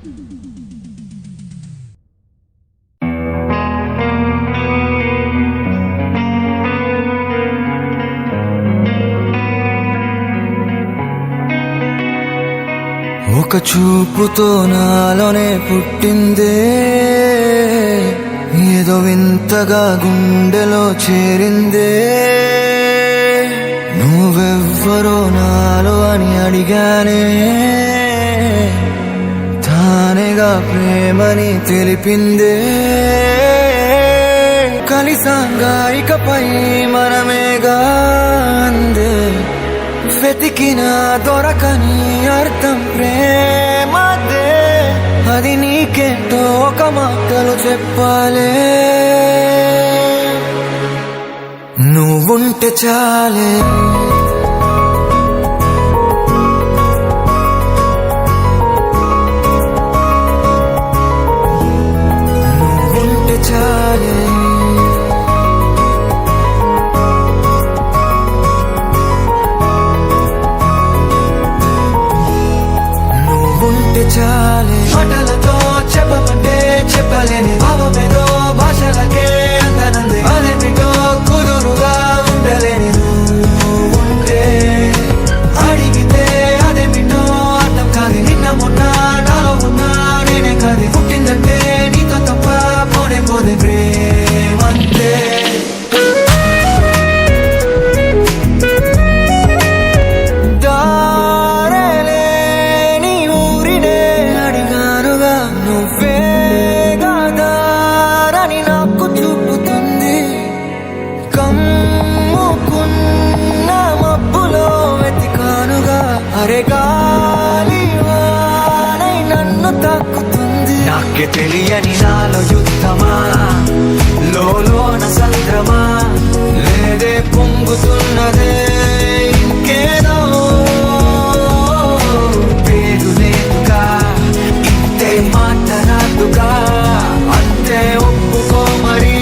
ఒక చూపుతో నాలోనే పుట్టిందే, ఏదో వింతగా గుండెలో చేరిందే. నువ్వెవ్వరో నాలో అని అడిగానే, తానేగా ప్రేమని తెలిపిందే. కలిసాంగా ఇకపై మనమేగా అందే, వెతికినా దొరకని అర్థం ప్రేమదే. అది నీకేంటో ఒక మాటలు చెప్పాలే, నువ్వుంటే చాలే. నువ్వుంటే చాలే. చాలే మాటలతో చెప్పమంటే చెప్పలేని భావమేదో భాషలకే అందనంది. అదేమిటో కుదురుగా ఉండలేని ఉంటే, అడిగితే అదేమిటో అర్థం కాదు. నిన్న మొన్న నాలో ఉన్నా నేనే కాదు. పుట్టిందంటే నీతో తప్ప పోనే పోదే ప్రేమంతే. అరే గాలి వానై నన్ను తాకుతుంది. నాకే తెలియని నాలో యుద్ధమా, లోన సంద్రమా, లేదే పొంగుతున్నదే ఇంకేదో. పేరు లేదుగా, ఇంతే మాట రాదుగా, అంతే ఒప్పుకో మరి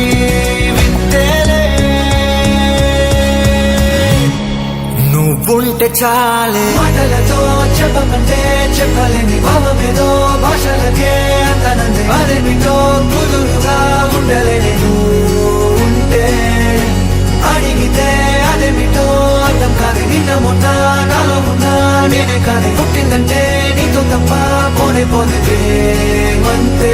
వింతేలే. నువ్వుంటే చాలే మాటలతో చెప్పమంటే చెప్పలేని భావమేదో భాషలకే అందనంది. అదేమిటో కుదురుగా ఉండలేని ఉంటే, అడిగితే అదేమిటో అర్థం కాదు. నిన్న మొన్న నాలో ఉన్నా నేనే కాదు. పుట్టిందంటే నీతో తప్ప పోనే పోతే ప్రేమంతే.